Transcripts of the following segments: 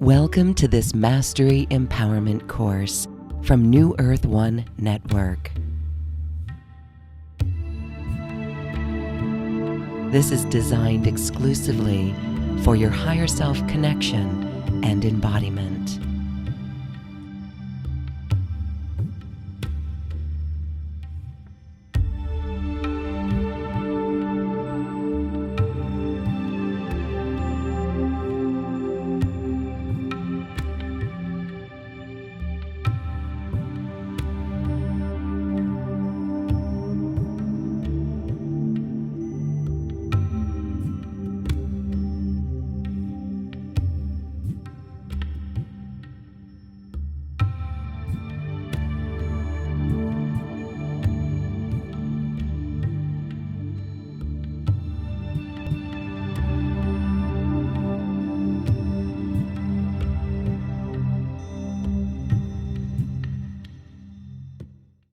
Welcome to this Mastery Empowerment course from New Earth One Network. This is designed exclusively for your higher self connection and embodiment.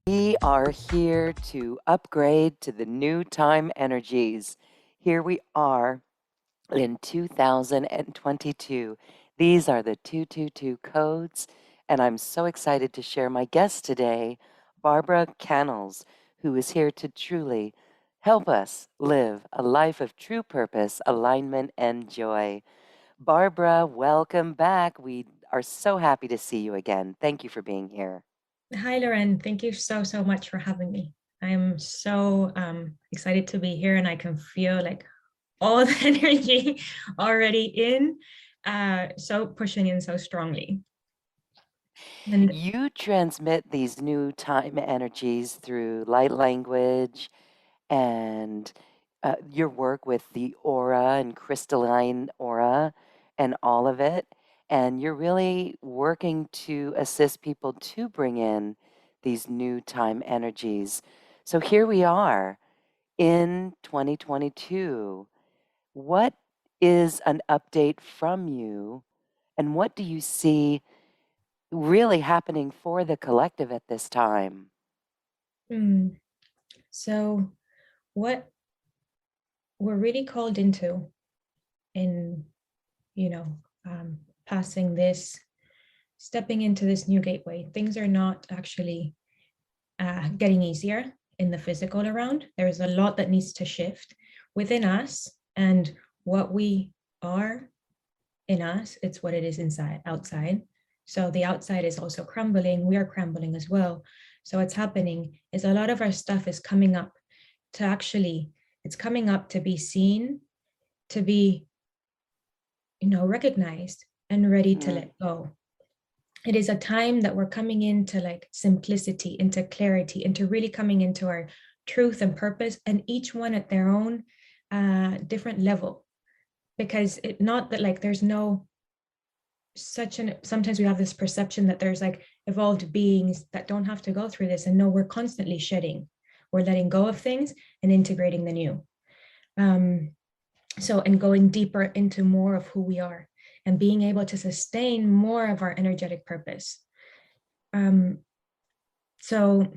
We are here to upgrade to the new time energies. Here we are in 2022. These are the 222 codes, and I'm so excited to share my guest today, Barbara Canals, who is here to truly help us live a life of true purpose, alignment, and joy. Barbara, welcome back. We are so happy to see you again. Thank you for being here. Hi, Lauren. Thank you so much for having me. I'm so excited to be here, and I can feel like all the energy already in, so pushing in so strongly. And You transmit these new time energies through light language and your work with the aura and crystalline aura and all of it. And you're really working to assist people to bring in these new time energies. So here we are in 2022. What is an update from you, and what do you see really happening for the collective at this time? so what we're really called into in, passing this, stepping into this new gateway, things are not actually getting easier in the physical around. There's a lot that needs to shift within us, and what we are in us, it's what it is outside. So the outside is also crumbling. We are crumbling as well. So what's happening is a lot of our stuff is coming up to actually, it's coming up to be seen, to be, recognized and ready to let go. It is a time that we're coming into like simplicity, into clarity, into really coming into our truth and purpose, and each one at their own different level. Because it not that like there's no sometimes we have this perception that there's like evolved beings that don't have to go through this, and no, we're constantly shedding, we're letting go of things and integrating the new. And going deeper into more of who we are and being able to sustain more of our energetic purpose. So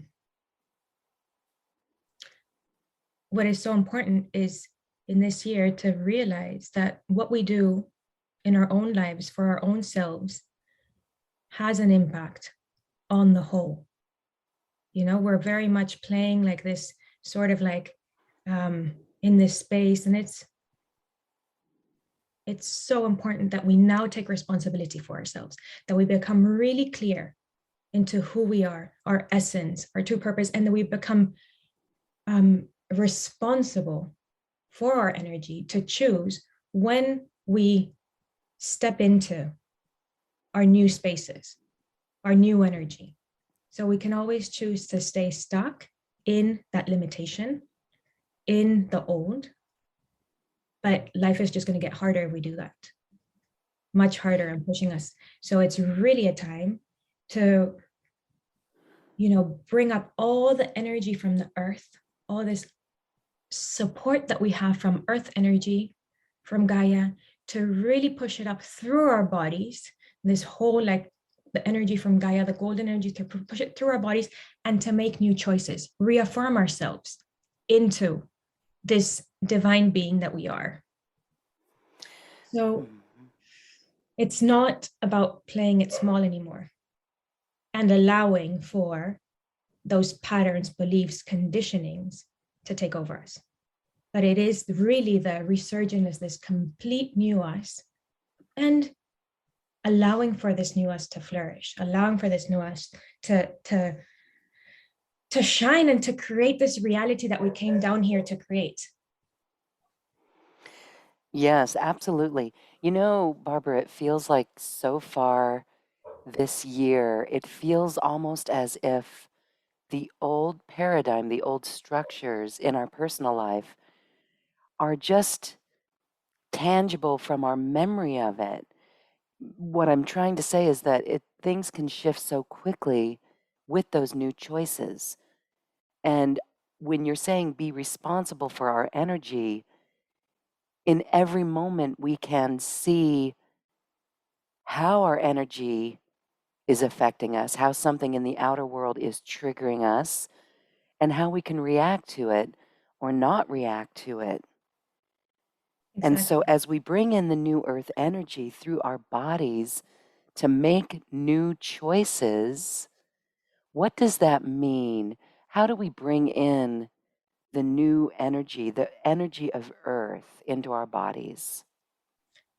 what is so important is in this year to realize that what we do in our own lives for our own selves has an impact on the whole. We're very much playing like this sort of like in this space, and it's so important that we now take responsibility for ourselves, that we become really clear into who we are, our essence, our true purpose, and that we become responsible for our energy to choose when we step into our new spaces, our new energy. So we can always choose to stay stuck in that limitation, in the old, but life is just going to get harder if we do that. Much harder and pushing us. So it's really a time to, bring up all the energy from the earth, all this support that we have from earth energy, from Gaia, to really push it up through our bodies, this whole like the energy from Gaia, the golden energy, to push it through our bodies and to make new choices, reaffirm ourselves into this divine being that we are. So It's not about playing it small anymore and allowing for those patterns, beliefs, conditionings to take over us. But it is really the resurgence, this complete new us, and allowing for this new us to flourish, allowing for this new us to shine and to create this reality that we came down here to create. Yes, absolutely. You know, Barbara, it feels like so far this year, it feels almost as if the old paradigm, the old structures in our personal life are just tangible from our memory of it. What I'm trying to say is that things can shift so quickly with those new choices. And when you're saying be responsible for our energy, in every moment we can see how our energy is affecting us, how something in the outer world is triggering us, and how we can react to it or not react to it. And so, Exactly. as we bring in the new earth energy through our bodies to make new choices, what does that mean? How do we bring in the energy of earth into our bodies?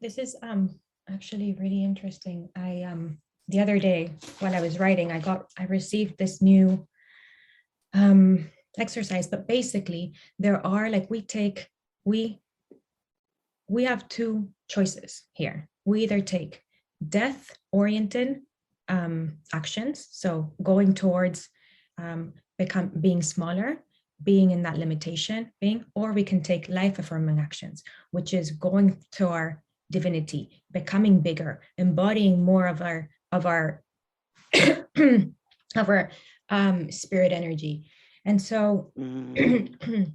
This is actually really interesting. I the other day while I was writing, I received this new exercise, but basically there are like we we have two choices here. We either take death oriented actions, so going towards being smaller, being in that limitation, or we can take life affirming actions, which is going to our divinity, becoming bigger, embodying more of our of our spirit energy. And so Mm,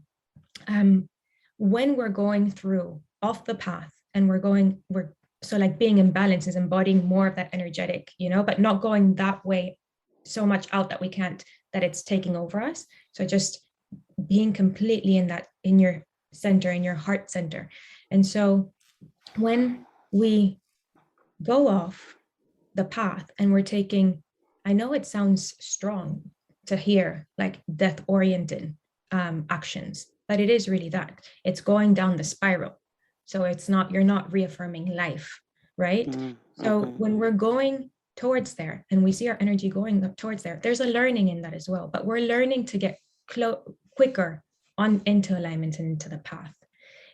um, when we're going through off the path and we're so like being in balance is embodying more of that energetic, but not going that way so much out that we can't, that it's taking over us. So just being completely in your center, in your heart center. And so when we go off the path and we're taking, I know it sounds strong to hear like death oriented actions, but it is really that it's going down the spiral. So it's not, you're not reaffirming life, right? So mhm. when we're going towards there and we see our energy going up towards there, there's a learning in that as well, but we're learning to get quicker on into alignment and into the path.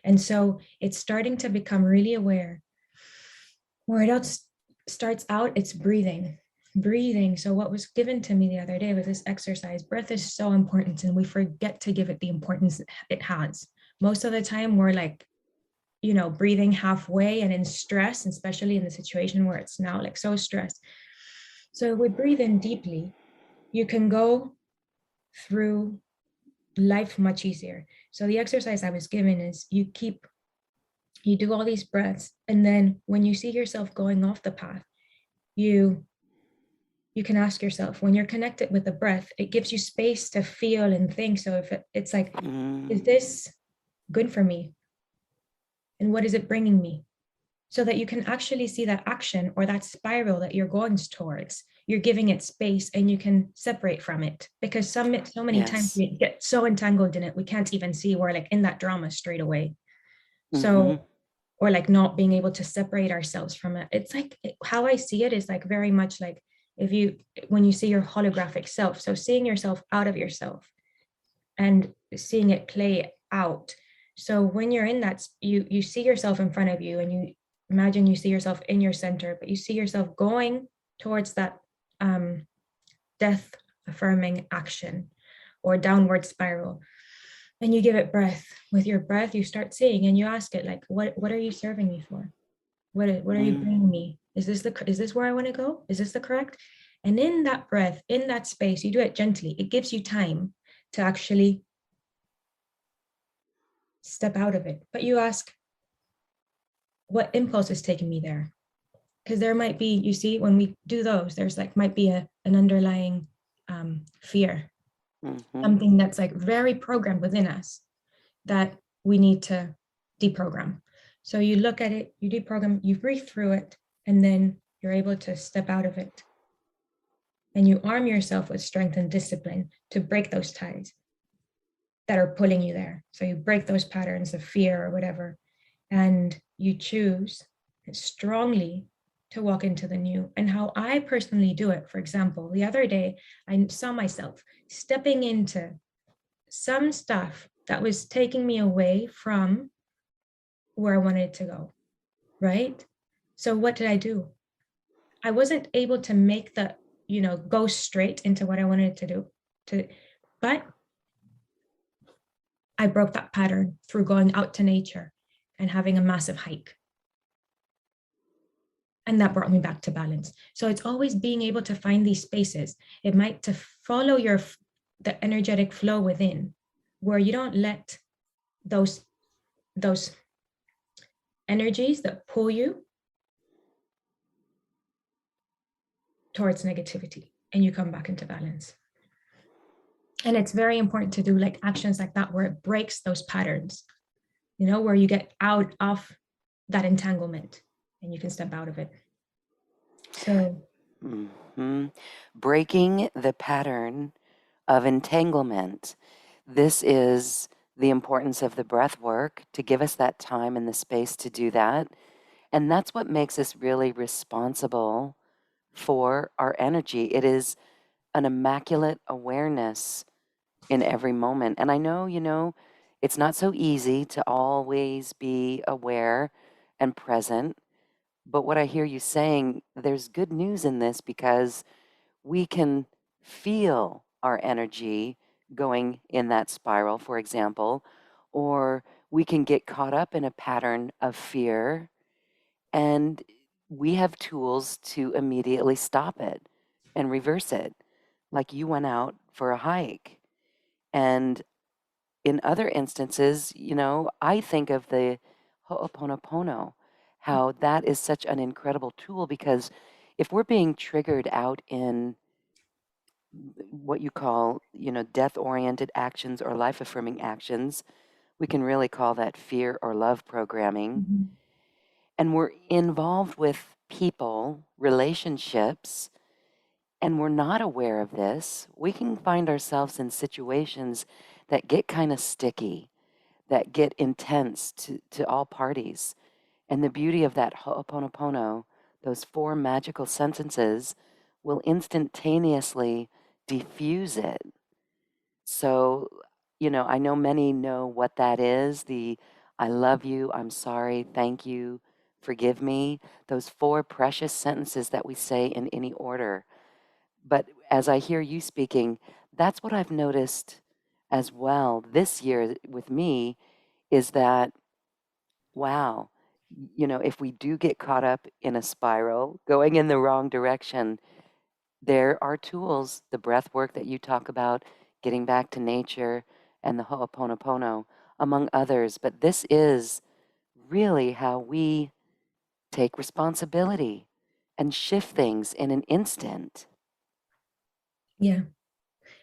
And so it's starting to become really aware where it starts out, it's breathing. So what was given to me the other day was this exercise. Breath is so important and we forget to give it the importance it has. Most of the time we're like, breathing halfway and in stress, especially in the situation where it's now like so stressed. So we breathe in deeply, you can go through life much easier. So the exercise I was given is you do all these breaths, and then when you see yourself going off the path, you you can ask yourself, when you're connected with the breath, it gives you space to feel and think. So if it's like, is Mm, this good for me, and what is it bringing me, so that you can actually see that action or that spiral that you're going towards, you're giving it space and you can separate from it, because so many times yes. we get so entangled in it we can't even see we're like in that drama straight away. Mhm. So, or like not being able to separate ourselves from it. It's like, how I see it is like very much like, if you when you see your holographic self, so seeing yourself out of yourself and seeing it play out. So when you're in that, you see yourself in front of you and you imagine you see yourself in your center, but you see yourself going towards that um, death affirming action or downward spiral, and you give it breath. With your breath you start seeing and you ask it like, what are you serving me for? What are you Mm, bringing me? Is this where I want to go? Is this the correct? And in that breath, in that space, you do it gently. It gives you time to actually step out of it. But you ask, what impulse is taking me there? Because there might be, you see, when we do those, there's like might be an underlying fear, mhm. something that's like very programmed within us that we need to deprogram. So you look at it, you deprogram, you breathe through it, and then you're able to step out of it. And you arm yourself with strength and discipline to break those ties that are pulling you there. So you break those patterns of fear or whatever, and you choose strongly to walk into the new. And how I personally do it, for example, the other day, I saw myself stepping into some stuff that was taking me away from where I wanted to go, right? So what did I do? I wasn't able to make the, go straight into what I wanted to do, but I broke that pattern through going out to nature and having a massive hike. And that brought me back to balance. So it's always being able to find these spaces. It might to follow the energetic flow within, where you don't let those those energies that pull you towards negativity, and you come back into balance. And it's very important to do like actions like that where it breaks those patterns, where you get out of that entanglement and you can step out of it. So Breaking the pattern of entanglement. This is the importance of the breath work to give us that time and the space to do that. And that's what makes us really responsible for our energy. It is an immaculate awareness in every moment. And I know, it's not so easy to always be aware and present. But what I hear you saying, there's good news in this because we can feel our energy going in that spiral, for example, or we can get caught up in a pattern of fear, and we have tools to immediately stop it and reverse it. Like you went out for a hike. And in other instances, I think of the Ho'oponopono, how that is such an incredible tool because if we're being triggered out in what you call, death-oriented actions or life-affirming actions, we can really call that fear or love programming. And we're involved with people, relationships, and we're not aware of this, we can find ourselves in situations that get kind of sticky, that get intense to all parties. And the beauty of that Ho'oponopono, those 4 magical sentences, will instantaneously diffuse it. So, I know many know what that is, the I love you, I'm sorry, thank you, forgive me, those 4 precious sentences that we say in any order. But as I hear you speaking, that's what I've noticed as well this year with me is that, wow, if we do get caught up in a spiral going in the wrong direction, there are tools, the breath work that you talk about, getting back to nature, and the Ho'oponopono, among others. But this is really how we take responsibility and shift things in an instant. yeah,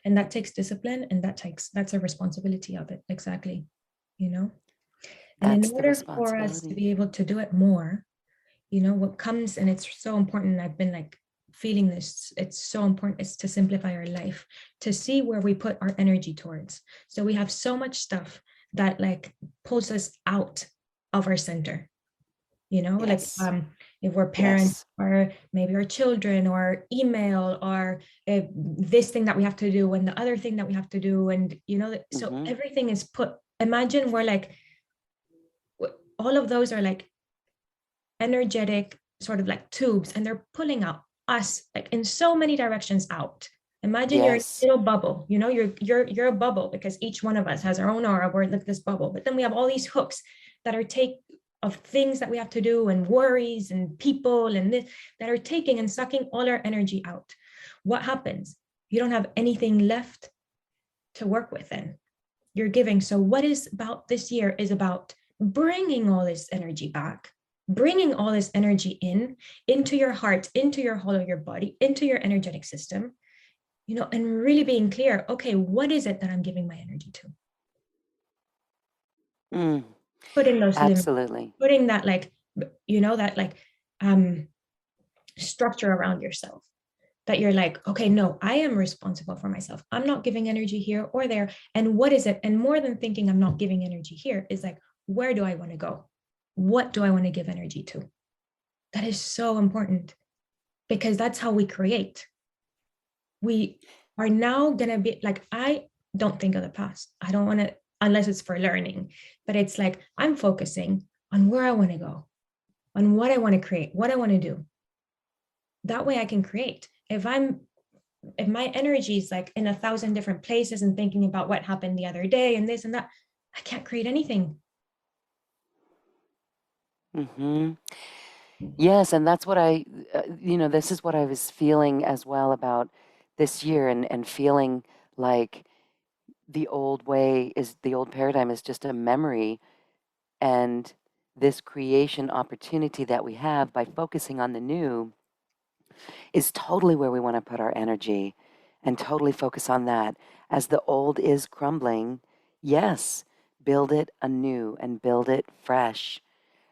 and that takes discipline, and that's a responsibility of it, exactly. And in That's the order for us to responsibility. be able to do it more, what comes, and it's so important, I've been like feeling this, it's so important, is to simplify our life, to see where we put our energy towards. So we have so much stuff that like pulls us out of our center, like Yes. if we're parents, Yes. or maybe our children, or email, or this thing that we have to do and the other thing that we have to do, and so Mm-hmm. everything is put, imagine we're like, all of those are like energetic sort of like tubes, and they're pulling out us like in so many directions out. Imagine you're in a Yes. little bubble, you're a bubble, because each one of us has our own aura, we're like this bubble, but then we have all these hooks that are take of things that we have to do, and worries and people and this, that are taking and sucking all our energy out. What happens? You don't have anything left to work with, then you're giving. So what is about this year is about bringing all this energy back, bringing all this energy into your heart, into your whole of your body, into your energetic system, and really being clear, okay, what is it that I'm giving my energy to? Mm, Putting those limits, absolutely. putting that like, that like, um structure around yourself, that you're like, okay, no, I am responsible for myself. I'm not giving energy here or there. And what is it? And more than thinking I'm not giving energy here is like, where do I want to go? What do I want to give energy to? That is so important, because that's how we create. We are now going to be like, I don't think of the past. I don't want to, unless it's for learning, but it's like, I'm focusing on where I want to go, on what I want to create, what I want to do. That way I can create. If my energy is like in 1,000 different places and thinking about what happened the other day and this and that, I can't create anything. Mm-hmm. Yes, and that's what this is what I was feeling as well about this year, and feeling like the old paradigm is just a memory, and this creation opportunity that we have by focusing on the new is totally where we want to put our energy and totally focus on that. As the old is crumbling, yes, build it anew and build it fresh.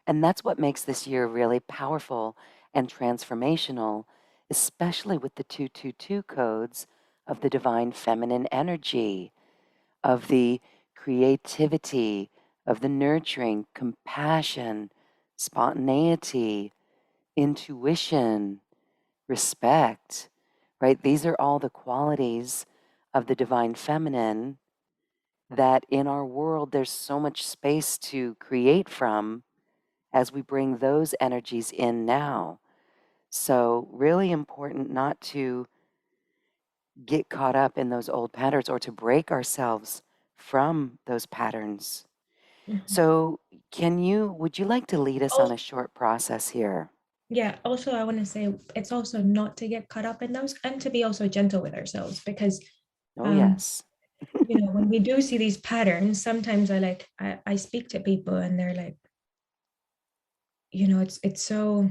And that's what makes this year really powerful and transformational, especially with the 222 codes of the divine feminine energy, of the creativity, of the nurturing, compassion, spontaneity, intuition, respect, right? These are all the qualities of the divine feminine that in our world there's so much space to create from as we bring those energies in now. So, really important not to get caught up in those old patterns or to break ourselves from those patterns. Mhm. So, would you like to lead us on Also, a short process here? yeah, also, I want to say it's also not to get caught up in those and to be also gentle with ourselves, because, Oh, um, yes. when we do see these patterns, sometimes I speak to people and they're like, it's so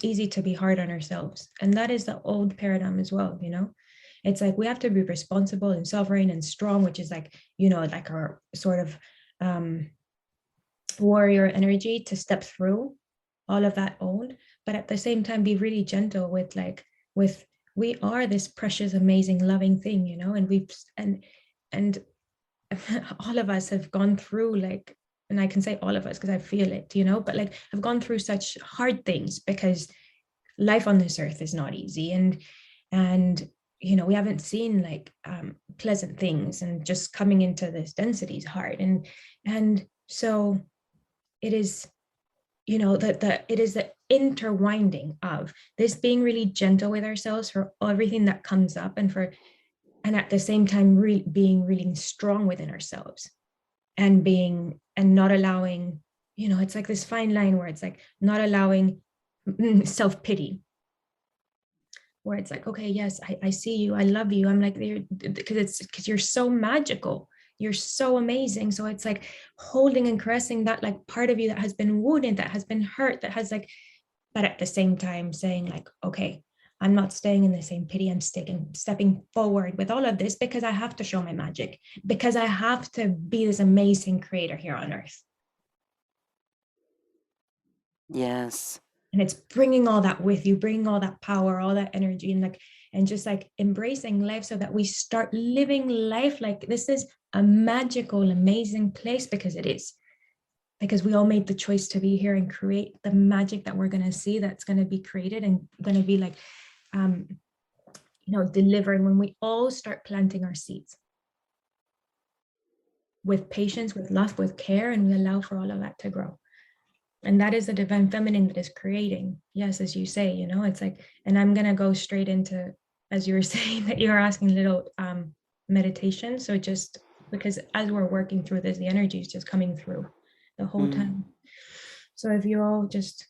easy to be hard on ourselves. And that is the old paradigm as well. It's like we have to be responsible and sovereign and strong, which is like, like our sort of um, warrior energy to step through all of that old, but at the same time be really gentle with with we are this precious, amazing, loving thing, and all of us have gone through and I can say all of us because I feel it, but like I've gone through such hard things because life on this earth is not easy, and we haven't seen pleasant things, and just coming into this density is hard, and so it is that it is the interwinding of this being really gentle with ourselves for everything that comes up, and at the same time being really strong within ourselves, and not allowing, it's like this fine line where it's like not allowing self-pity, where it's like, okay, yes, I see you, I love you, I'm like, because you're so magical, you're so amazing. So it's like holding and caressing that like part of you that has been wounded, that has been hurt, that has like, but at the same time saying like, okay, I'm not staying in the same pity, I'm stepping forward with all of this because I have to show my magic, because I have to be this amazing creator here on earth. Yes. And it's bringing all that with you, bringing all that power, all that energy, and just like embracing life so that we start living life like this is a magical, amazing place, because it is, because we all made the choice to be here and create the magic that we're going to see, that's going to be created and going to be like um delivering when we all start planting our seeds with patience, with love, with care, and we allow for all of that to grow. And that is the divine feminine that is creating. Yes, as you say, it's like, and I'm going to go straight into, as you were saying, that you're asking little meditation. So just because as we're working through this, the energy is just coming through the whole Mm. time. So if you all just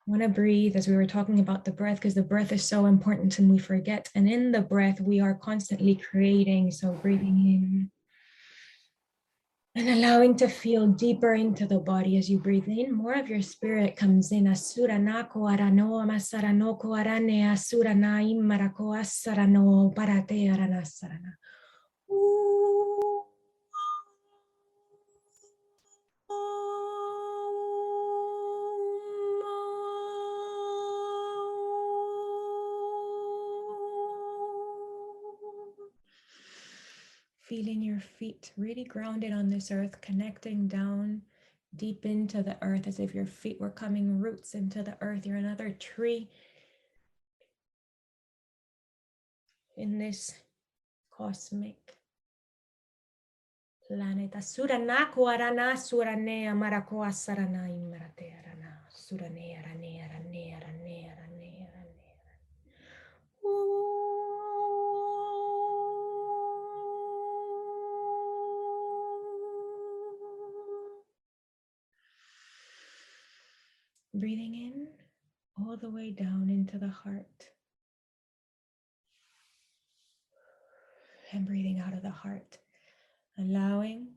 want to breathe, as we were talking about the breath, because the breath is so important and we forget. And in the breath, we are constantly creating. So breathing in and allowing to feel deeper into the body as you breathe in. More of your spirit comes in. Asura na ko arano amasarano ko arane asura na imarako asarano parate arana sarana. Feeling your feet really grounded on this earth, connecting down deep into the earth as if your feet were coming roots into the earth. You're another tree in this cosmic planet. Surana kuarana suranea marakoa sarana imarate arana surane arane arane arane arane arane. Breathing in all the way down into the heart and breathing out of the heart, allowing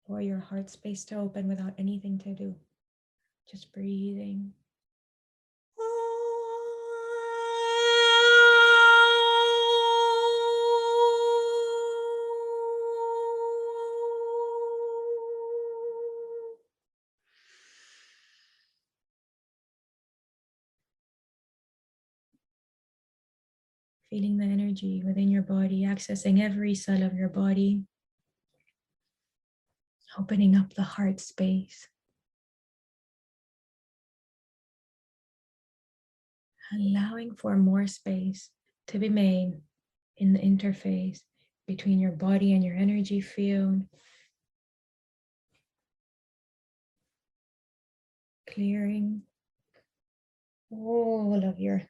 for your heart space to open without anything to do. Just breathing. Feeling the energy within your body, accessing every cell of your body, opening up the heart space, allowing for more space to be made in the interface between your body and your energy field, clearing all of your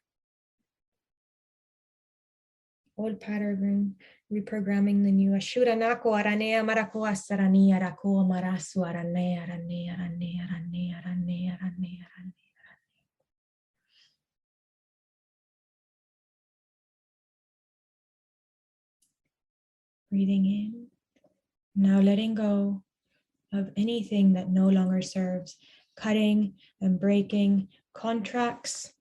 old pattern, reprogramming the new. Ashura nako aranea marako asarani arako marasu arane arane arane arane arane arane arane. Breathing in, now letting go of anything that no longer serves, cutting and breaking contracts,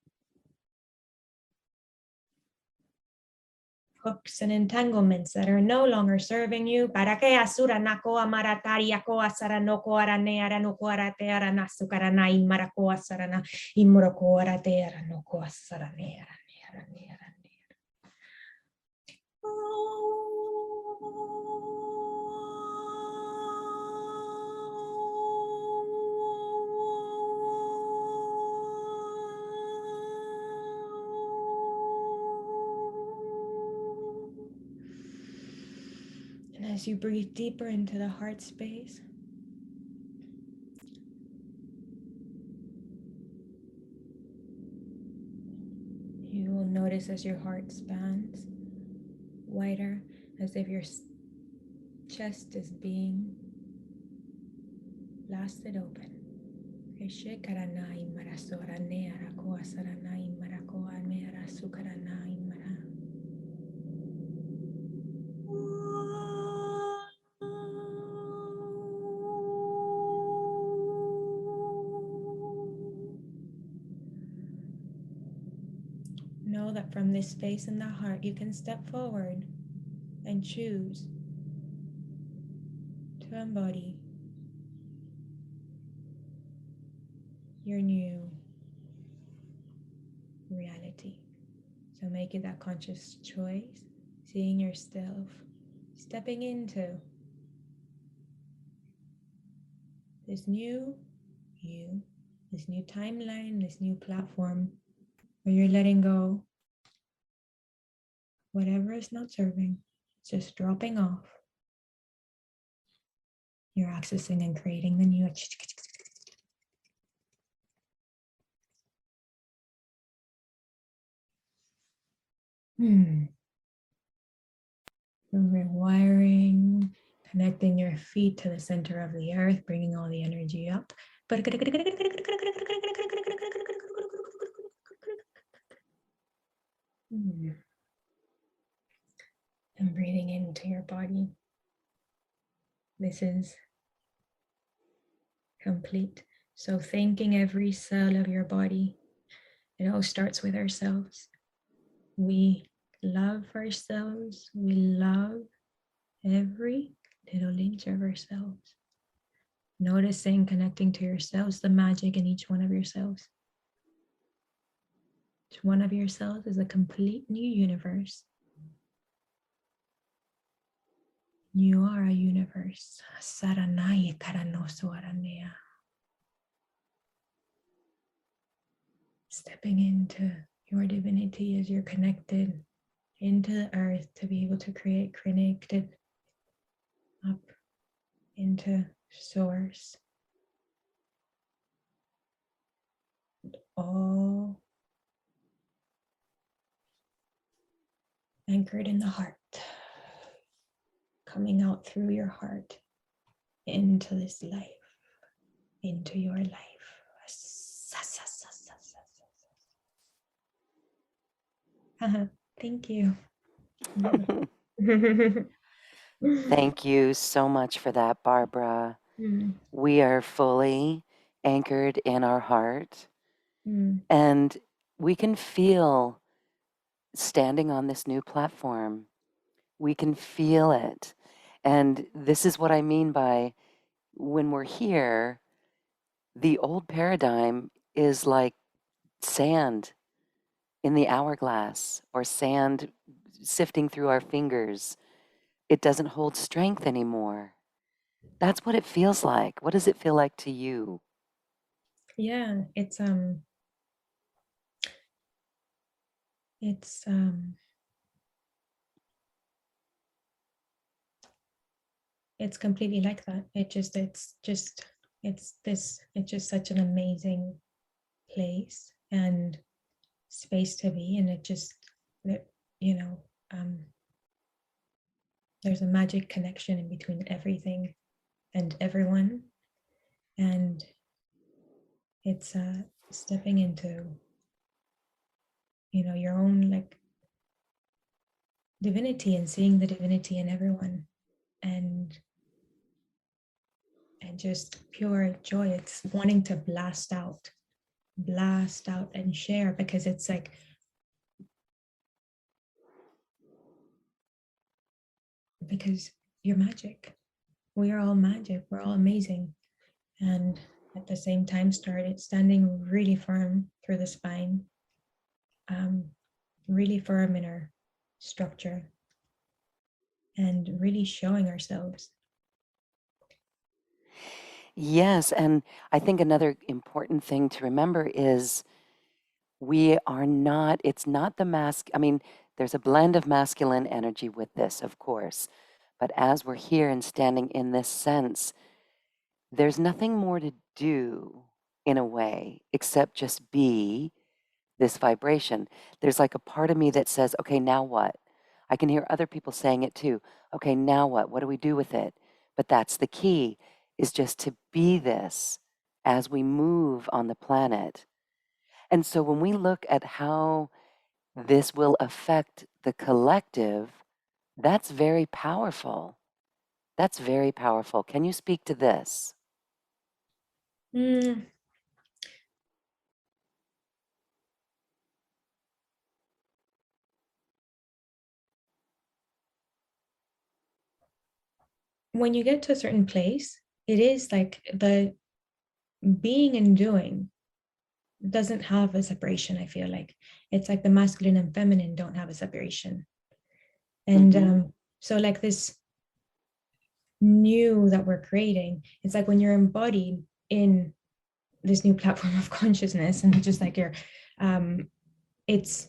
hooks and entanglements that are no longer serving you. Para que asura nako amaratari ako asaranoko arane aranoko arate aranasu karana imarako asarana imurako arate aranoko asarane arane arane arane. And as you breathe deeper into the heart space, you will notice as your heart expands wider, as if your chest is being blasted open. Know that from this space in the heart, you can step forward and choose to embody your new reality. So make it that conscious choice, seeing yourself stepping into this new you, this new timeline, this new platform where you're letting go whatever is not serving. It's just dropping off. You're accessing and creating the new. Rewiring, connecting your feet to the center of the earth, bringing all the energy up. And breathing into your body. This is complete. So thanking every cell of your body. It all starts with ourselves. We love ourselves. We love every little inch of ourselves. Noticing, connecting to yourselves, the magic in each one of yourselves. Each one of yourselves is a complete new universe. You are a universe. Saranaya karanoso aranea. Stepping into your divinity as you're connected into the earth to be able to create, connected up into source, all anchored in the heart, coming out through your heart into this life, into your life. Thank you. Thank you so much for that, Barbara. Mm, We are fully anchored in our heart, mm, and we can feel standing on this new platform. We can feel it. And this is what I mean by when we're here, the old paradigm is like sand in the hourglass or sand sifting through our fingers. It doesn't hold strength anymore. That's what it feels like. What does it feel like to you? yeah, it's it's completely like that. It's just such an amazing place and space to be, and it just that you know um there's a magic connection in between everything and everyone, and it's stepping into your own like divinity and seeing the divinity in everyone, and just pure joy. It's wanting to blast out and share, because it's like because you're magic. We are all magic. We're all amazing. And at the same time, started standing really firm through the spine, um, really firm in our structure, and really showing ourselves. Yes, and I think another important thing to remember is we are not, it's not the I mean, there's a blend of masculine energy with this, of course, but as we're here and standing in this sense, there's nothing more to do in a way except just be this vibration. There's like a part of me that says, okay, now what? I can hear other people saying it too. Okay, now what? What do we do with it? But that's the key, is just to be this as we move on the planet. And so when we look at how this will affect the collective, that's very powerful. That's very powerful. Can you speak to this? Mm, when you get to a certain place, it is like the being and doing doesn't have a separation. I feel like it's like the masculine and feminine don't have a separation. And Mm-hmm. so like this new that we're creating, it's like when you're embodied in this new platform of consciousness, and just like you're it's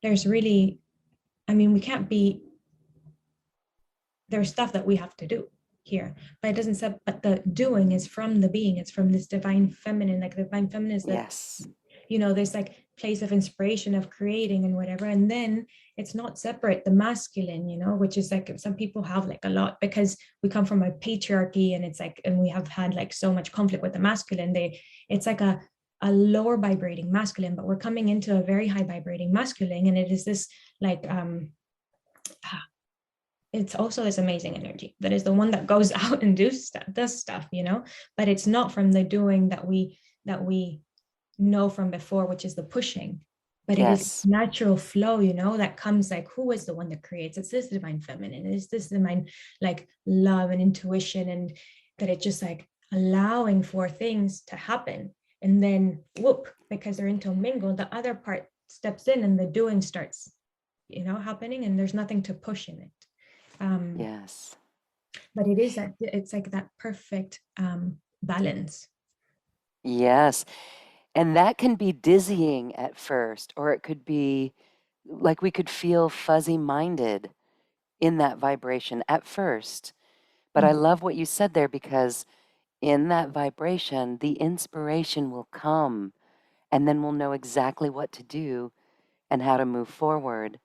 there's really, I mean, we can't be, there's stuff that we have to do here, but it doesn't say, but the doing is from the being, it's from this divine feminine. Like the divine feminine is the, Yes. this like place of inspiration of creating and whatever, and then it's not separate the masculine, which is like some people have like a lot, because we come from a patriarchy, and it's like, and we have had like so much conflict with the masculine. It's like a lower vibrating masculine, but we're coming into a very high vibrating masculine, and it is this like it's also this amazing energy that is the one that goes out and does stuff, but it's not from the doing that we know from before, which is the pushing, but it is Yes. natural flow, that comes like, who is the one that creates? It's this divine feminine, it's this divine like love and intuition, and that it just like allowing for things to happen, and then whoop, because they're intermingled, the other part steps in and the doing starts happening, and there's nothing to push in it. Yes. But it is that it's like that perfect balance. Yes. And that can be dizzying at first, or it could be like we could feel fuzzy minded in that vibration at first. But I Mm. love what you said there, because in that vibration, the inspiration will come, and then we'll know exactly what to do and how to move forward.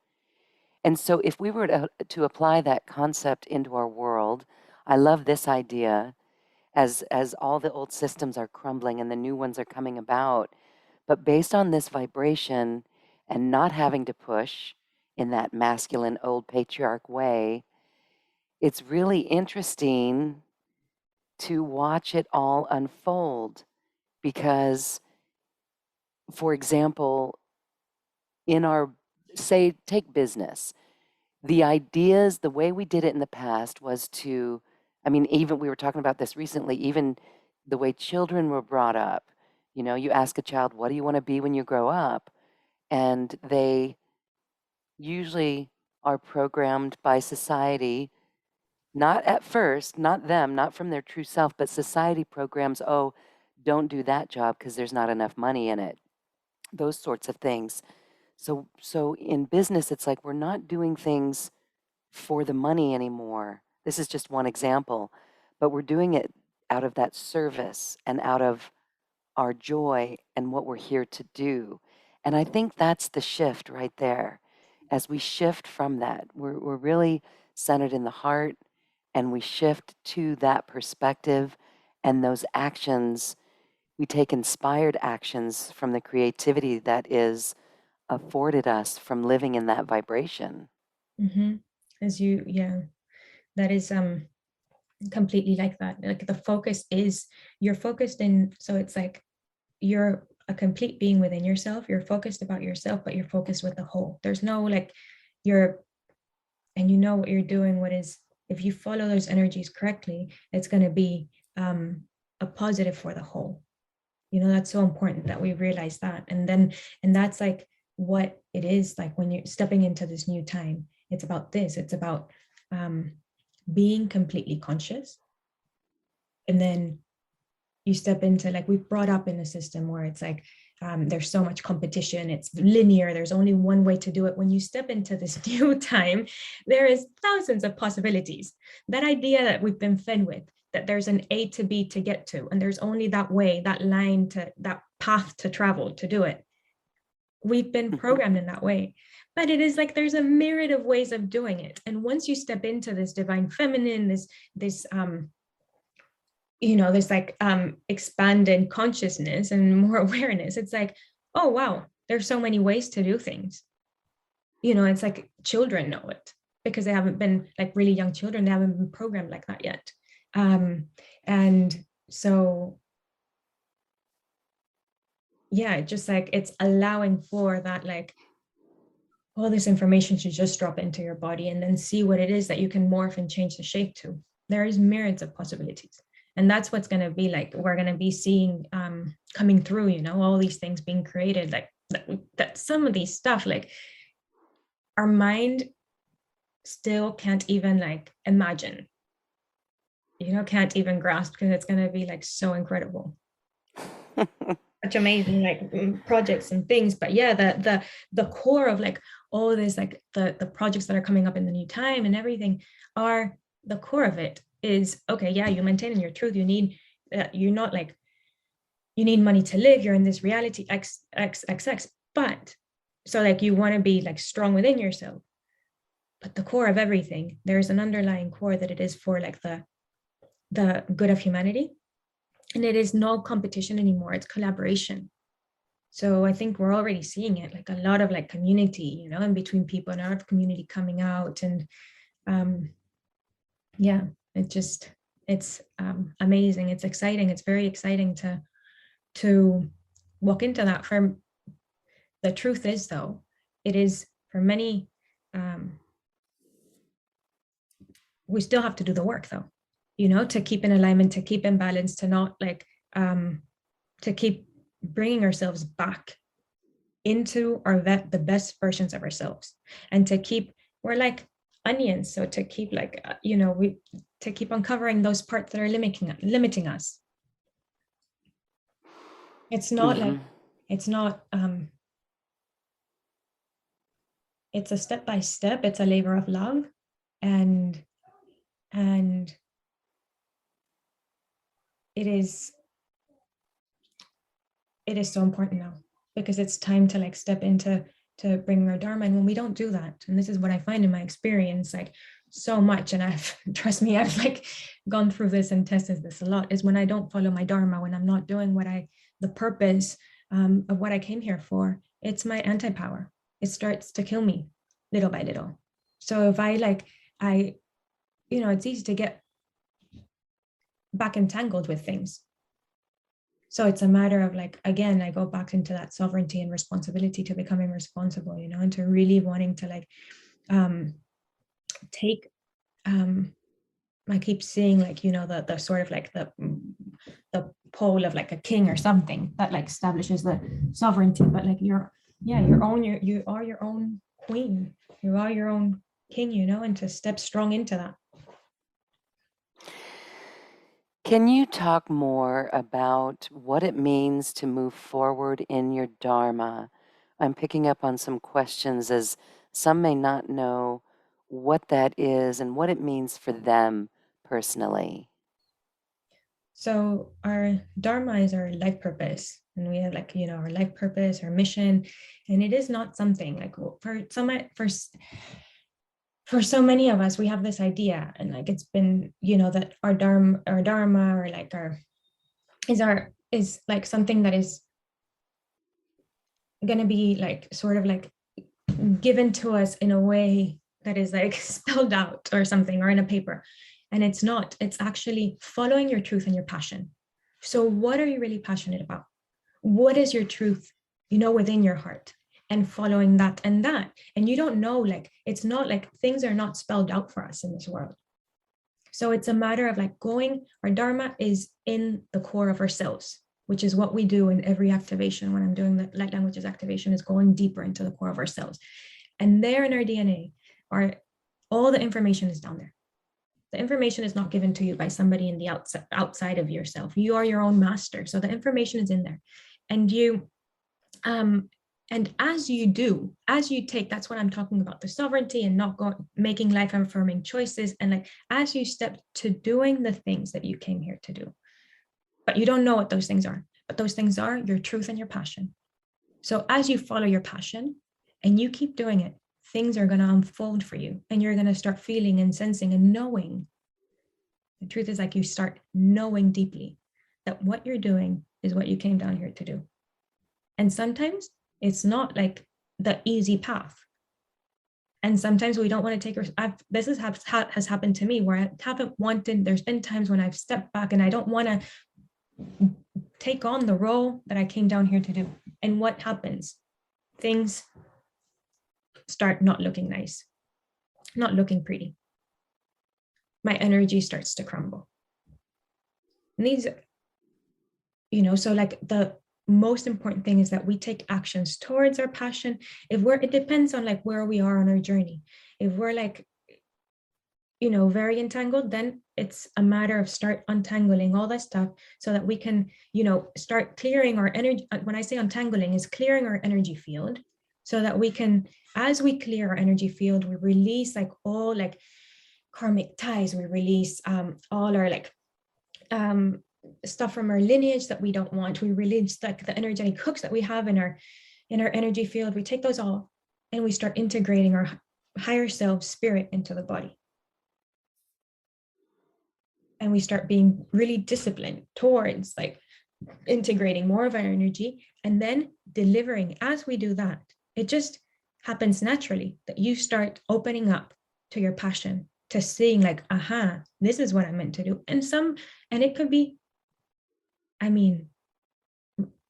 And so, if we were to apply that concept into our world, I love this idea as all the old systems are crumbling and the new ones are coming about. But based on this vibration and not having to push in that masculine old patriarch way, it's really interesting to watch it all unfold. Because, for example, in our, say, take business, the ideas, the way we did it in the past was to, I mean, even we were talking about this recently, even the way children were brought up. You know, you ask a child, what do you want to be when you grow up? And they usually are programmed by society, not at first, not them, not from their true self, but society programs, oh, don't do that job because there's not enough money in it. Those sorts of things. So in business, it's like we're not doing things for the money anymore. This is just one example, but we're doing it out of that service and out of our joy and what we're here to do. And I think that's the shift right there. As we shift from that, we're really centered in the heart, and we shift to that perspective and those actions. We take inspired actions from the creativity that is afforded us from living in that vibration. Mm-hmm. As you, yeah, that is completely like that. Like the focus is you're focused in, so it's like you're a complete being within yourself. You're focused about yourself, but you're focused with the whole. There's no like you're and you know what you're doing, what is if you follow those energies correctly, it's going to be a positive for the whole. You know, that's so important that we realize that. And that's like what it is like when you're stepping into this new time. It's about this, it's about um being completely conscious. And then you step into, like we've brought up in a system where it's like there's so much competition, it's linear, there's only one way to do it. When you step into this new time, there is thousands of possibilities. That idea that we've been fed with, that there's an A to B to get to, and there's only that way, that line to that path to travel to do it, we've been Mhm. programmed in that way. But it is like there's a myriad of ways of doing it, and once you step into this divine feminine, this you know, this like expanded consciousness and more awareness, it's like, oh wow, there's so many ways to do things. You know, it's like children know it because they haven't been, like really young children, they haven't been programmed like that yet. And so yeah, just like it's allowing for that, like all this information should just drop into your body and then see what it is that you can morph and change the shape to. There is myriads of possibilities. And that's what's going to be like, we're going to be seeing coming through, you know, all these things being created, like that some of these stuff, like our mind still can't even like imagine, you know, can't even grasp, because it's going to be like so incredible. Such amazing like projects and things. But yeah, the core of like all this, like the projects that are coming up in the new time and everything, are the core of it is, okay, yeah, you maintain in your truth, you need you're not like, you need money to live, you're in this reality xxxx, but so like you want to be like strong within yourself, but the core of everything, there's an underlying core that it is for like the good of humanity. And it is no competition anymore, it's collaboration. So I think we're already seeing it, like a lot of like community, you know, in between people, and our community coming out. And um, yeah, it just, it's amazing. It's exciting. It's very exciting to walk into that. For the truth is though, it is for many, um, we still have to do the work though, you know, to keep in alignment, to keep in balance, to not like, to keep bringing ourselves back into our the best versions of ourselves, and to keep, we're like onions. So to keep like, we to keep uncovering those parts that are limiting us. It's not like, Mm-hmm. it's not, it's a step by step, it's a labor of love. And, and it is, it is so important now, because it's time to like step into to bring our dharma. And when we don't do that, and this is what I find in my experience, like so much, and I've trust me, I've like gone through this and tested this a lot, is when I don't follow my dharma, when I'm not doing what the purpose of what I came here for, it's my anti-power. It starts to kill me little by little. So if I it's easy to get back entangled with things. So it's a matter of like, again, I go back into that sovereignty and responsibility to becoming responsible, and to really wanting to like take, I keep seeing like, the sort of like the pole of like a king or something that like establishes the sovereignty, but like you are your own queen, you are your own king, and to step strong into that. Can you talk more about what it means to move forward in your Dharma? I'm picking up on some questions as some may not know what that is and what it means for them personally. So our dharma is our life purpose, and we have like, our life purpose, our mission, and it is not something like for so many of us, we have this idea, and like it's been, that our dharma, or like is like something that is going to be like sort of like given to us in a way that is like spelled out or something, or in a paper. And it's not, it's actually following your truth and your passion. So what are you really passionate about? What is your truth, within your heart? And following that and that. And you don't know, like, it's not like things are not spelled out for us in this world. So it's a matter of like our dharma is in the core of ourselves, which is what we do in every activation. When I'm doing the light languages activation, is going deeper into the core of ourselves. And there in our DNA all the information is down there. The information is not given to you by somebody in the outside of yourself. You are your own master. So the information is in there. And as you take, that's what I'm talking about, the sovereignty and not making life affirming choices. And like, as you step to doing the things that you came here to do, but you don't know what those things are, but those things are your truth and your passion. So as you follow your passion and you keep doing it, things are going to unfold for you, and you're going to start feeling and sensing and knowing. The truth is, like, you start knowing deeply that what you're doing is what you came down here to do. And sometimes it's not like the easy path. And sometimes we don't want to take, this has happened to me where I haven't wanted, there's been times when I've stepped back and I don't want to take on the role that I came down here to do. And what happens? Things start not looking nice, not looking pretty. My energy starts to crumble. And these, so like the most important thing is that we take actions towards our passion. It depends on like where we are on our journey. If we're like, very entangled, then it's a matter of start untangling all that stuff so that we can, start clearing our energy. When I say untangling, is clearing our energy field so that we can, as we clear our energy field, we release like all like karmic ties. We release all our like stuff from our lineage that we don't want. We release like the energetic hooks that we have in our energy field. We take those off and we start integrating our higher self spirit into the body. And we start being really disciplined towards like integrating more of our energy and then delivering. As we do that, it just happens naturally that you start opening up to your passion, to seeing like, aha, this is what I'm meant to do. And it could be,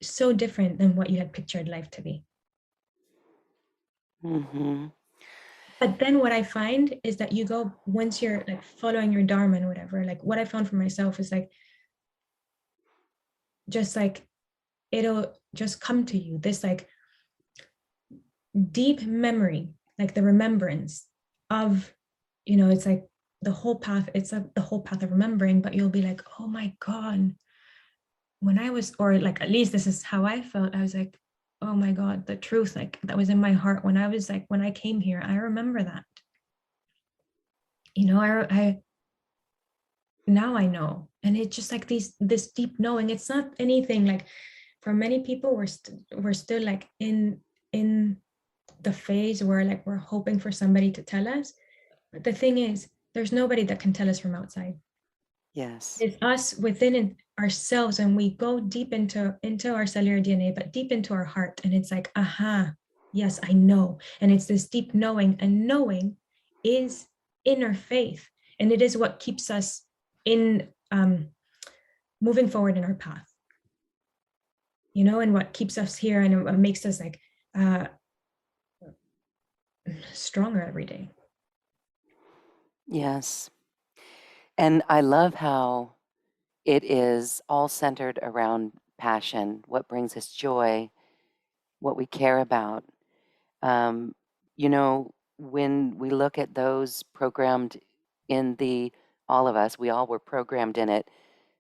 so different than what you had pictured life to be. Mm-hmm. But then what I find is that once you're like following your dharma and whatever, like what I found for myself is like, just like, it'll just come to you, this like deep memory, like the remembrance of it's like the whole path, it's the whole path of remembering, but you'll be like, oh my God, when I was, or like, at least this is how I felt. I was like, oh my God, the truth, like that was in my heart when I was like, when I came here, I remember that, I now I know. And it's just like this deep knowing. It's not anything like, for many people, we're still like in the phase where like we're hoping for somebody to tell us. But the thing is, there's nobody that can tell us from outside. Yes. It's us within ourselves, and we go deep into our cellular DNA, but deep into our heart, and it's like, aha, yes, I know. And it's this deep knowing, and knowing is inner faith, and it is what keeps us in moving forward in our path, and what keeps us here, and what makes us like uh stronger every day. Yes. And I love how it is all centered around passion, what brings us joy, what we care about. Um, when we look at those programmed in all of us, we all were programmed in it.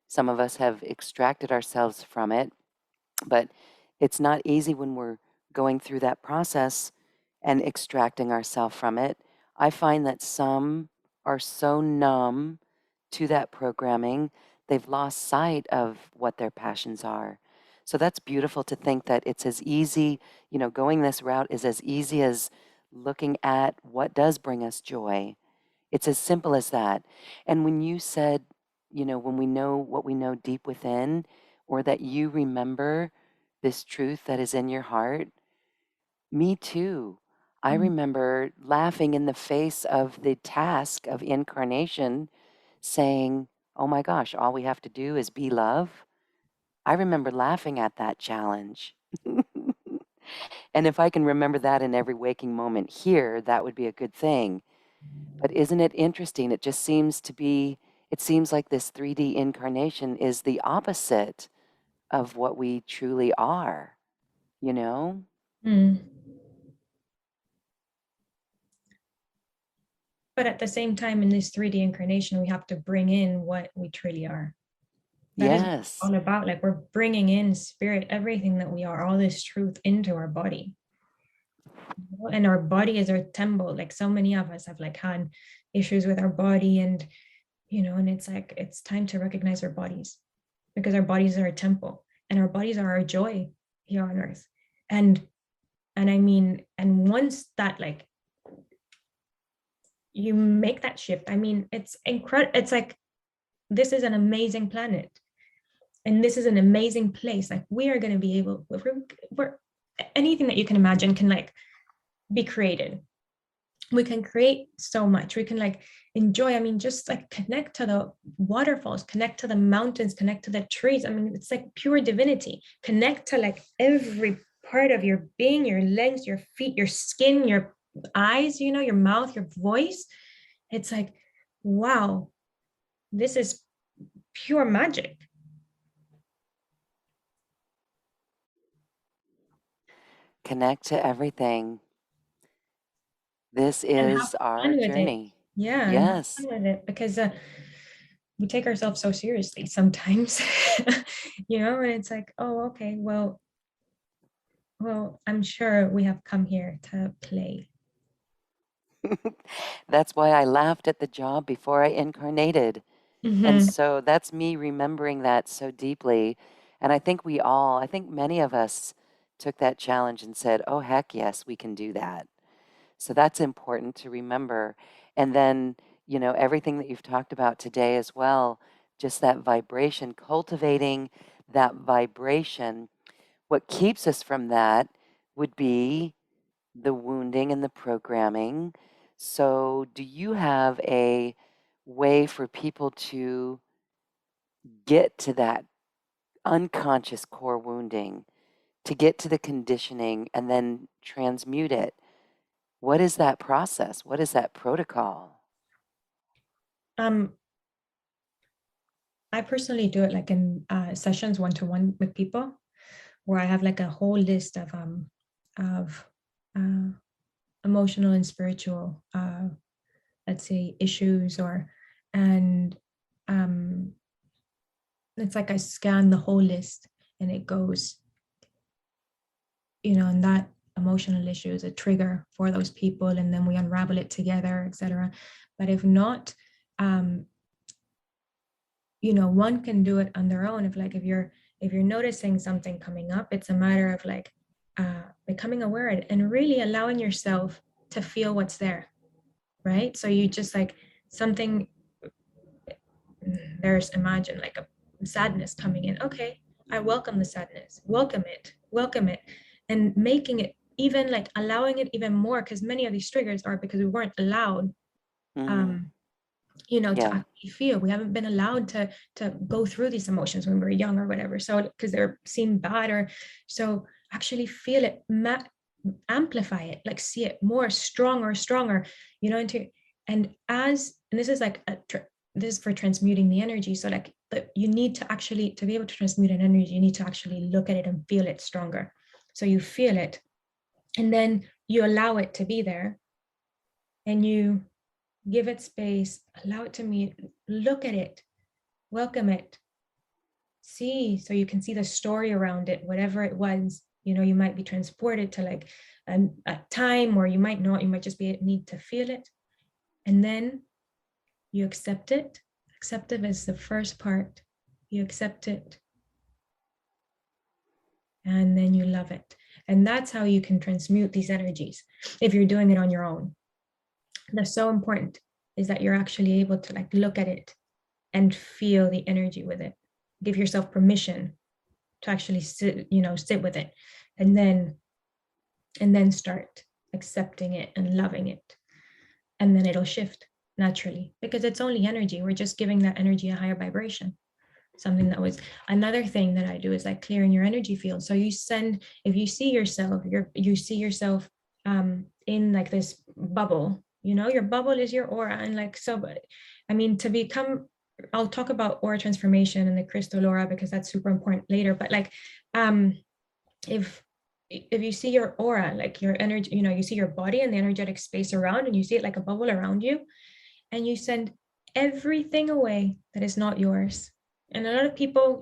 Some of us have extracted ourselves from it, but it's not easy when we're going through that process and extracting ourselves from it. I find that some are so numb to that programming, they've lost sight of what their passions are. So that's beautiful to think that it's as easy, going this route is as easy as looking at what does bring us joy. It's as simple as that. And when you said, when we know what we know deep within, or that you remember this truth that is in your heart, me too. I Mm. remember laughing in the face of the task of incarnation, saying, oh my gosh, all we have to do is be love. I remember laughing at that challenge. And if I can remember that in every waking moment here, that would be a good thing. But isn't it interesting? It seems like this 3D incarnation is the opposite of what we truly are, you know? Mm. But at the same time, in this 3D incarnation, we have to bring in what we truly are. That is what it's Yes. all about. Like, we're bringing in spirit, everything that we are, all this truth into our body. And our body is our temple. Like, so many of us have like had issues with our body, and and it's like, it's time to recognize our bodies, because our bodies are a temple, and our bodies are our joy here on earth. And I mean, and once that, like, you make that shift, I mean, it's incredible. It's like, this is an amazing planet, and this is an amazing place. Like, we are going to be able, we're anything that you can imagine can like be created. We can create so much. We can like enjoy, I mean, just like connect to the waterfalls, connect to the mountains, connect to the trees. I mean, it's like pure divinity. Connect to like every part of your being, your legs, your feet, your skin, your eyes, your mouth, your voice. It's like, wow, this is pure magic. Connect to everything. This And have is our fun with it. journey. Yeah, and have Yes. fun with it, because we take ourselves so seriously sometimes. And it's like, oh, okay, well, I'm sure we have come here to play. That's why I laughed at the job before I incarnated. And Hmm. so that's me remembering that so deeply. And I think many of us took that challenge and said, oh, heck yes, we can do that. So that's important to remember. And then, everything that you've talked about today as well, just that vibration, cultivating that vibration. What keeps us from that would be the wounding and the programming. So, do you have a way for people to get to that unconscious core wounding, to get to the conditioning and then transmute it? What is that process? What is that protocol? Um, I personally do it like in sessions one to one with people, where I have like a whole list of uh, emotional and spiritual let's say, issues, or, and um, it's like I scan the whole list and it goes, and that emotional issue is a trigger for those people, and then we unravel it together, etc. But if not, um, one can do it on their own. If you're noticing something coming up, it's a matter of like becoming aware of it and really allowing yourself to feel what's there, right? So you just like something, there's, imagine like a sadness coming in. Okay, I welcome the sadness, welcome it, and making it even, like allowing it even more, because many of these triggers are because we weren't allowed Mm, um to yeah. actually feel. We haven't been allowed to go through these emotions when we were young or whatever, so because they're seem bad, or so actually feel it, amplify it, like see it more stronger, into, and this is like this is for transmuting the energy. So like you need to actually, to be able to transmute an energy, you need to actually look at it and feel it stronger. So you feel it, and then you allow it to be there, and you give it space, allow it to meet, look at it, welcome it, see, so you can see the story around it, whatever it was. You might be transported to like a time, or you might not, you might just be need to feel it, and then you accept it. Acceptive is the first part. You accept it, and then you love it. And that's how you can transmute these energies if you're doing it on your own. That's so important, is that you're actually able to like look at it and feel the energy with it. Give yourself permission to actually sit with it, and then start accepting it and loving it. And then it'll shift naturally, because it's only energy. We're just giving that energy a higher vibration. Something that was another thing that I do is like clearing your energy field. So if you see yourself, you see yourself in like this bubble, your bubble is your aura. And like, so, I mean, I'll talk about aura transformation and the crystal aura because that's super important later. But like, if you see your aura, like your energy, you see your body and the energetic space around, and you see it like a bubble around you, and you send everything away that is not yours. And a lot of people,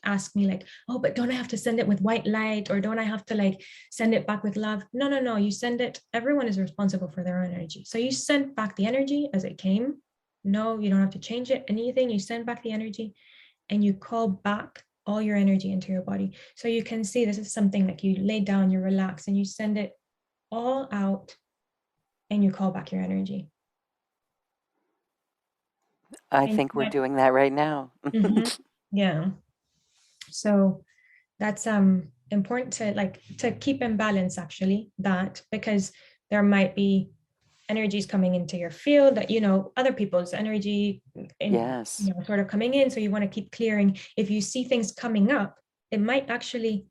ask me like, oh, but don't I have to send it with white light, or don't I have to like send it back with love? No, no, no. You send it. Everyone is responsible for their own energy. So you send back the energy as it came. No, you don't have to change it, anything. You send back the energy, and you call back all your energy into your body. So you can see this is something like you lay down, you relax, and you send it all out, and you call back your energy. I And think we're doing that right now. yeah. So that's important to keep in balance, actually, that, because there might be energies coming into your field that other people's energy in Yes. sort of coming in, so you want to keep clearing. If you see things coming up, it might actually,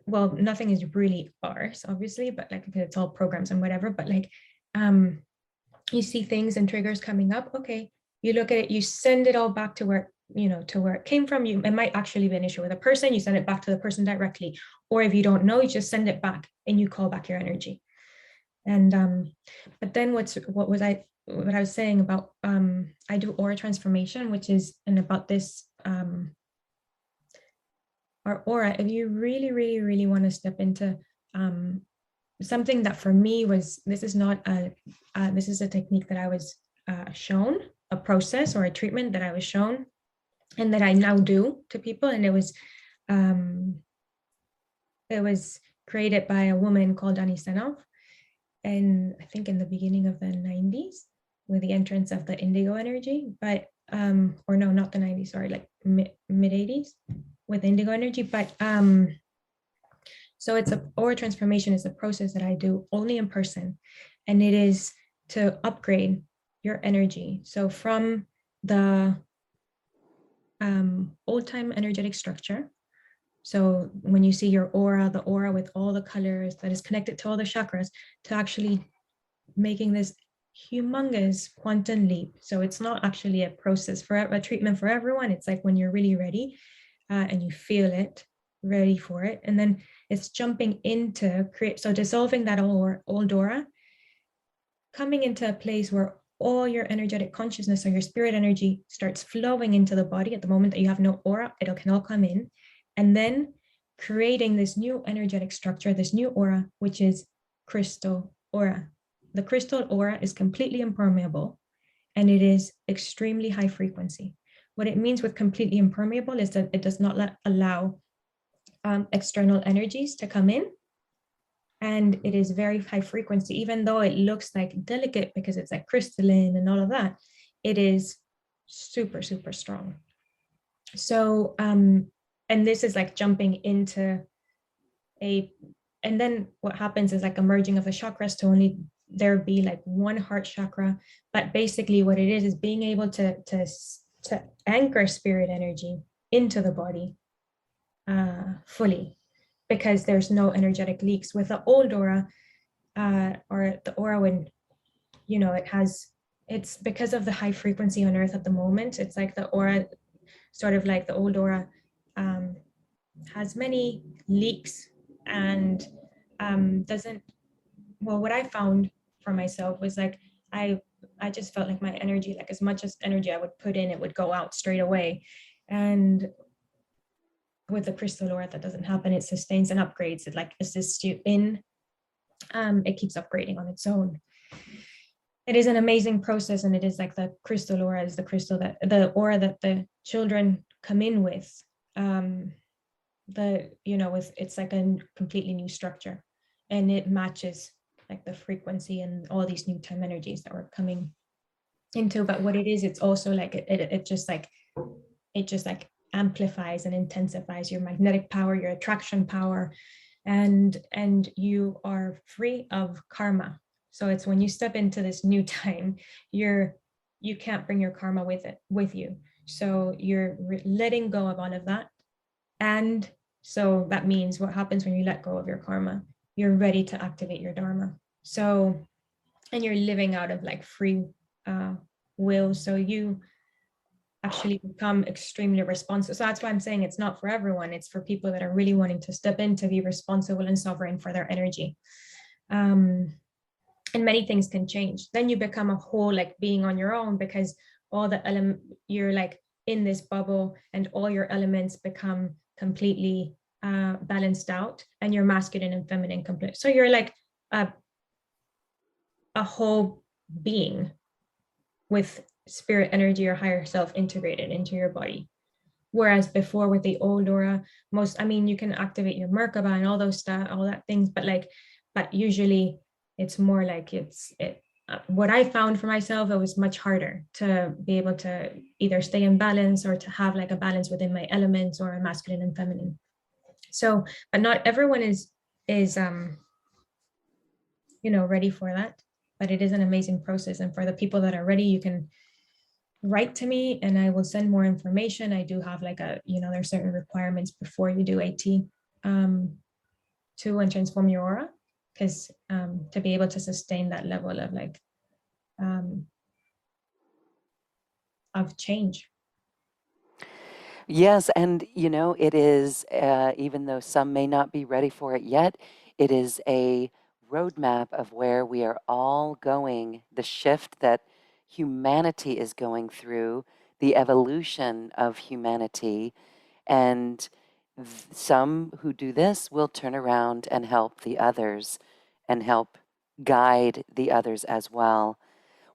well, nothing is really ours, obviously, but like it's all programs and whatever, but like you see things and triggers coming up, okay, you look at it, you send it all back to where it came from. It might actually be an issue with a person, you send it back to the person directly, or if you don't know, you just send it back and you call back your energy. And but then what I was saying about I do aura transformation, which is, and about this our aura. If you really, really, really want to step into something that for me was, this is not a this is a technique that I was shown, a process or a treatment that I was shown, and that I now do to people. And it was created by a woman called Canals, and I think in the beginning of the 90s, with the entrance of the indigo energy, but or no, not the 90s, sorry, like mid 80s, with indigo energy. But so it's a aura transformation is a process that I do only in person, and it is to upgrade your energy. So from the old time energetic structure. So when you see your aura, the aura with all the colors that is connected to all the chakras, to actually making this humongous quantum leap. So it's not actually a process for a treatment for everyone. It's like when you're really ready and you feel it, ready for it. And then it's jumping into create, so dissolving that old aura, coming into a place where all your energetic consciousness or your spirit energy starts flowing into the body. At the moment that you have no aura, it can all come in, and then creating this new energetic structure, this new aura, which is crystal aura. The crystal aura is completely impermeable and it is extremely high frequency. What it means with completely impermeable is that it does not allow external energies to come in, and it is very high frequency. Even though it looks like delicate because it's like crystalline and all of that, it is super, super strong. So and this is like jumping into and then what happens is like a merging of the chakras to only there be like one heart chakra. But basically what it is being able to anchor spirit energy into the body fully, because there's no energetic leaks. With the old aura, or the aura, when it's because of the high frequency on earth at the moment, it's like the aura, sort of like the old aura, um, has many leaks and doesn't, well, what I found for myself was like I just felt like my energy, like as much as energy I would put in, it would go out straight away. And with the crystal aura, that doesn't happen. It sustains and upgrades. It like assists you in, it keeps upgrading on its own. It is an amazing process, and it is like the crystal aura is the aura that the children come in with. With it's like a completely new structure, and it matches like the frequency and all these new time energies that we're coming into. But what it is, it's also like it just like amplifies and intensifies your magnetic power, your attraction power, and you are free of karma. So it's when you step into this new time, you can't bring your karma with you. So you're letting go of all of that. And so that means what happens when you let go of your karma, you're ready to activate your dharma. So, and you're living out of like free will. So you actually become extremely responsible. So that's why I'm saying it's not for everyone. It's for people that are really wanting to step in to be responsible and sovereign for their energy. And many things can change. Then you become a whole like being on your own, because all the you're like in this bubble, and all your elements become completely balanced out, and you're masculine and feminine complete. So you're like a whole being with spirit energy or higher self integrated into your body. Whereas before with the old aura, you can activate your Merkaba and all those stuff, all that things, but usually it's more like what I found for myself, it was much harder to be able to either stay in balance or to have like a balance within my elements or masculine and feminine. So, but not everyone is ready for that, but it is an amazing process. And for the people that are ready, you can write to me and I will send more information. I do have like there's certain requirements before you do AT to and transform your aura, because to be able to sustain that level of like of change. Yes, and it is, even though some may not be ready for it yet, it is a roadmap of where we are all going, the shift that humanity is going through, the evolution of humanity. And some who do this will turn around and help the others and help guide the others as well.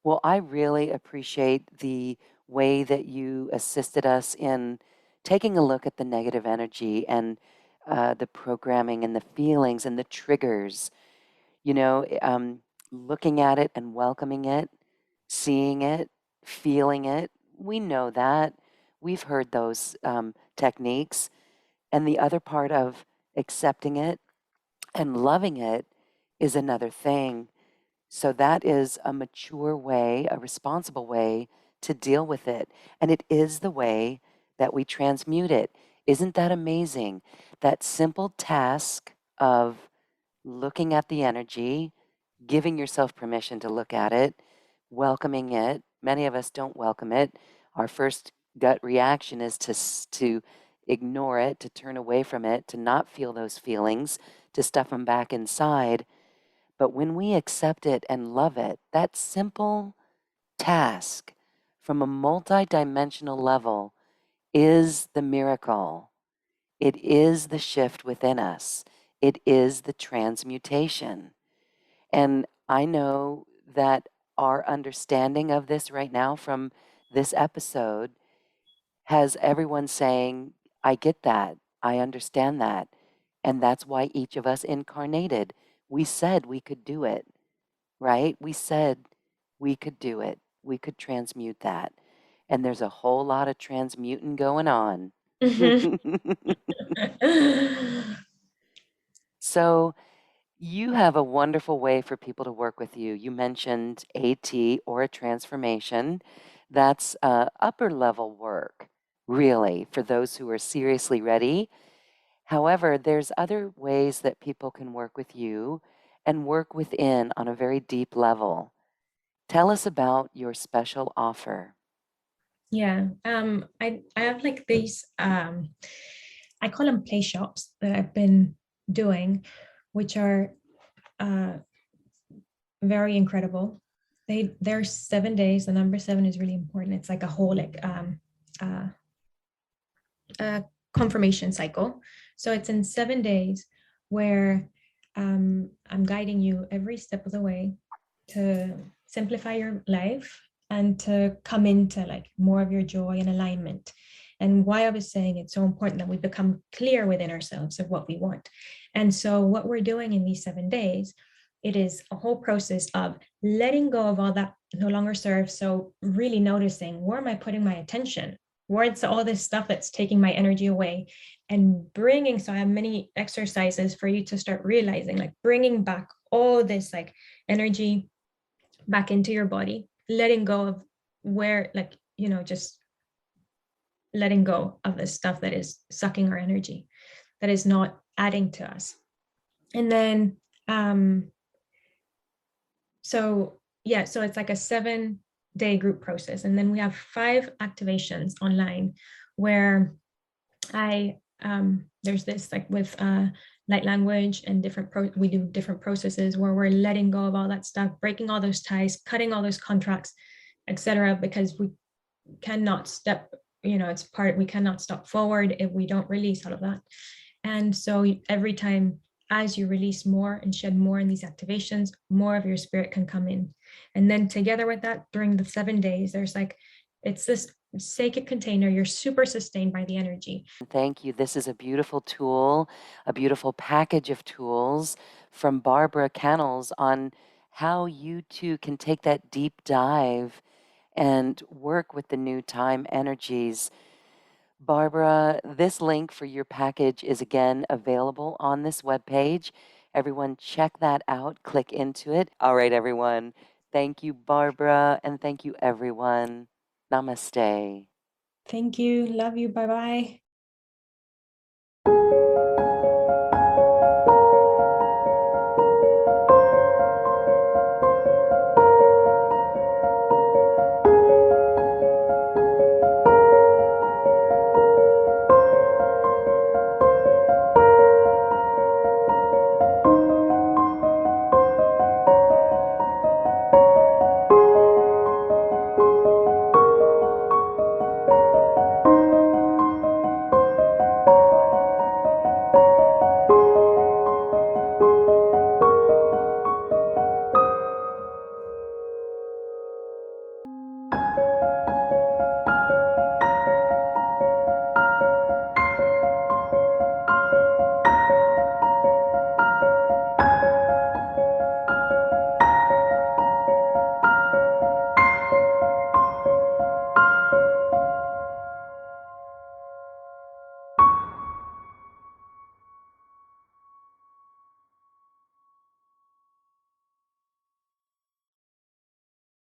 Well, I really appreciate the way that you assisted us in taking a look at the negative energy and the programming and the feelings and the triggers, you know, um, looking at it and welcoming it, seeing it, feeling it. We know that. We've heard those techniques. And the other part of accepting it and loving it is another thing. So that is a mature way, a responsible way to deal with it. And it is the way that we transmute it. Isn't that amazing? That simple task of looking at the energy, giving yourself permission to look at it, welcoming it. Many of us don't welcome it. Our first gut reaction is to ignore it, to turn away from it, to not feel those feelings, to stuff them back inside. But when we accept it and love it, that simple task from a multidimensional level is the miracle. It is the shift within us. It is the transmutation. And I know that our understanding of this right now from this episode has everyone saying, I get that. I understand that. And that's why each of us incarnated. We said we could do it, right? We said we could do it. We could transmute that. And there's a whole lot of transmuting going on. Mhm. So, you have a wonderful way for people to work with you. You mentioned AT or a transformation. That's upper level work, really, for those who are seriously ready. However, there's other ways that people can work with you and work within on a very deep level. Tell us about your special offer. Yeah. I have like these I call them play shops that I've been doing, which are uh very incredible. They're 7 days. The number seven is really important. It's like a whole uh confirmation cycle. So it's in 7 days where I'm guiding you every step of the way to simplify your life and to come into like more of your joy and alignment. And why I was saying it's so important that we become clear within ourselves of what we want. And so what we're doing in these 7 days, it is a whole process of letting go of all that no longer serves. So really noticing, where am I putting my attention? Where's all this stuff that's taking my energy away? And bringing, so I have many exercises for you to start realizing, like bringing back all this like energy back into your body, letting go of where, like, just letting go of the stuff that is sucking our energy, that is not adding to us. And then so yeah, so it's like a 7-day group process, and then we have 5 activations online where I there's this like with light language and we do different processes where we're letting go of all that stuff, breaking all those ties, cutting all those contracts, etc., because we cannot step, it's part, we cannot step forward if we don't release all of that. And so every time, as you release more and shed more in these activations, more of your spirit can come in. And then together with that, during the 7 days, there's like, it's this sacred container. You're super sustained by the energy. Thank you. This is a beautiful tool, a beautiful package of tools from Barbara Canals on how you too can take that deep dive and work with the new time energies. Barbara, this link for your package is again available on this webpage. Everyone, check that out, click into it. All right, everyone. Thank you, Barbara, and thank you, everyone. Namaste. Thank you. Love you. Bye bye.